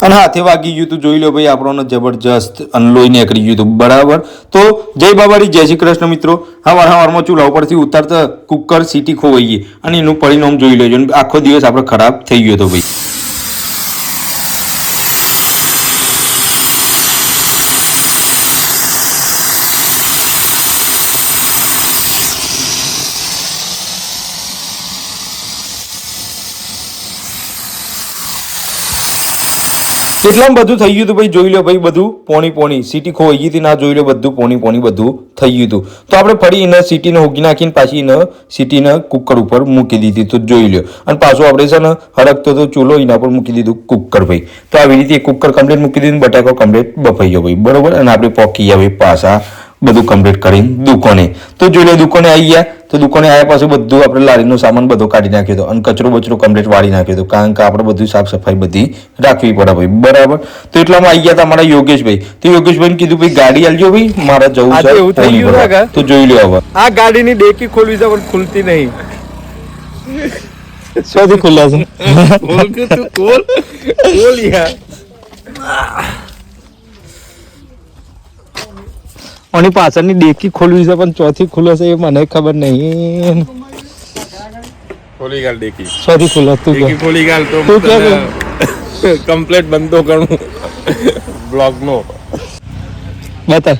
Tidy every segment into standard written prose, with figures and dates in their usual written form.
અને હાથે વાગી ગયું તું, જોઈ લો ભાઈ આપણને જબરજસ્ત અનલોઈ નીકળી ગયું હતું, બરાબર. તો જય બાબારી, જય શ્રી કૃષ્ણ મિત્રો. હવારમાં ચૂલા ઉપરથી ઉતારતા કુકર સીટી ખોવાઈ ગઈ અને એનું પરિણામ જોઈ લેજો. આખો દિવસ આપણે ખરાબ થઈ ગયો હતો ભાઈ. એટલામાં બધું થઈ ગયું હતું ભાઈ, જોઈ લો ભાઈ, બધું પોણી સીટી ખોવાઈ ગઈ હતી, ના જોઈ લો બધું પોણી બધું થઈ ગયું હતું. તો આપણે ફરી એને સીટીને હોગી નાખીને પાછી એને સીટીને કુકર ઉપર મૂકી દીધી, તો જોઈ લો. અને પાછું આપણે છે ને હરકતો તો ચૂલો એના પર મૂકી દીધું કુકર ભાઈ. તો આવી રીતે કુકર કમ્પ્લીટ મૂકી દીધું, બટાકો કમ્પ્લીટ બફાઈ ગયો ભાઈ, બરોબર. અને આપણે પોકી ગયા ભાઈ પાછા બધું કમ્પ્લીટ કરીને દુકાને. તો જોઈ લો દુકાને આવી ગયા. તો દુકાને આવ્યા પાછું બધું આપણે લારીનો સામાન બધો કાઢી નાખ્યો હતો અને કચરો કમ્પ્લીટ વાળી નાખ્યો હતો, કારણ કે આપણે બધું સાફ સફાઈ બધી રાખવી પડે ભાઈ, બરાબર. તો એટલામાં આવી ગયા હતા અમારા યોગેશભાઈ. તો યોગેશભાઈને કીધું ભાઈ ગાડી આલજો ભાઈ, મારે જવું છે. તો જોઈ લો હવે આ ગાડીની ડેકી ખોલવી છે પણ ખુલતી નહીં. શોધી ખુલ્લા છે. ખોલ યાર. અને પાછળની ડેકી ખોલવી છે પણ ચોથી ખુલે છે એ મને ખબર નહીં. ખોલી ગાલ ડેકી. ચોથી ખુલે તું ડેકી ખોલી ગાલ તો તું કે કમ્પ્લીટ બંધો કરું બ્લોગ નો બતા.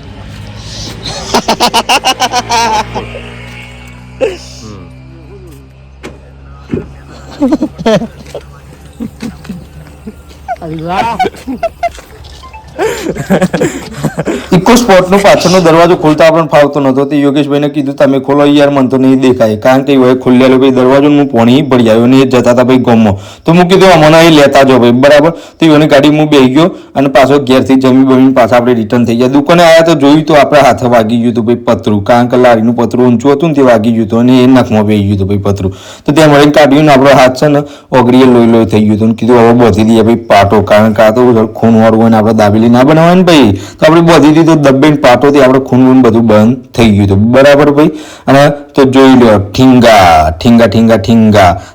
ઇકો સ્પોર્ટ નો પાછળનો દરવાજો ખોલતા આપણને ફાવતો નતો. તે યોગેશભાઈને કીધું તમે ખોલો યાર, મને તો નહીં દેખાય, કારણ કે એ ખોલ્યા ભાઈ દરવાજો હું પોણી ભરી આવ્યો ને એ જતા હતા ભાઈ ગમો. તો હું કીધું અમને એ લેતા જાઓ ભાઈ, બરાબર. તો એની ગાડી હું બેસી ગયો અને પાછો ઘેરથી જમી બમીને પાછા આપણે રિટર્ન થઈ ગયા. દુકાને આવ્યા તો જોયું તો આપણે હાથે વાગી ગયું હતું ભાઈ પતરું, કારણ કે લારીનું પતરું ઊંચું હતું ને તે વાગી ગયું હતું અને એ નખમાં બેસી ગયું હતું ભાઈ પતરું. તો ત્યાં મળીને કાઢ્યું, આપણો હાથ છે ને ઓગળીએ લોહી થઈ ગયું હતું. કીધું હવે બોધી દઈએ ભાઈ પાટો, કારણ કે આ તો ખૂન વાળું હોય ને આપણે દાબેલી ના બનાવવાય ને ભાઈ. તો આપણે બોધી દીધું દબ્બેન પાટોથી આપણે ખૂન બધું બંધ થઈ ગયું હતું, બરાબર ભાઈ. અને તો જોઈ લો ઠીંગા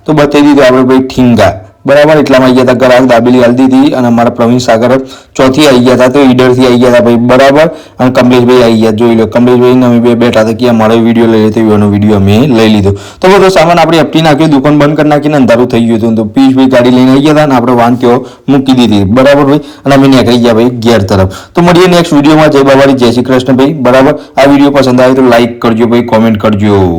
તો બતાવી દીધું આપણે ભાઈ ઠીંગા, બરાબર. એટલામાં આવી ગયા હતા ગરાક, દાબેલી હાલ દીધી અને અમારા પ્રવીણ સાગર ચોથી આવી ગયા હતા, તો ઈડરથી આવી ગયા હતા ભાઈ, બરાબર. અને કમલેશભાઈ આવી ગયા, જોઈ લો કમલેશભાઈ અમે બે બેઠા હતા કે અમારો વિડીયો લઈ લેતો, એનો વિડીયો અમે લઈ લીધો. તો બધો સામાન આપણે હપટી નાખ્યો, દુકાન બંધ કરી નાખીને અંધારું થઈ ગયું હતું. તો પિયુષભાઈ ગાડી લઈને આવી ગયા હતા અને આપણે વાન તેઓ મૂકી દીધી, બરાબર ભાઈ. અને અમે નીકળી ગયા ભાઈ ઘેર તરફ. તો મળીએ નેક્સ્ટ વિડીયોમાં. જય બાબારી, જય શ્રી કૃષ્ણ ભાઈ, બરાબર. આ વિડીયો પસંદ આવે તો લાઈક કરજો ભાઈ, કોમેન્ટ કરજો.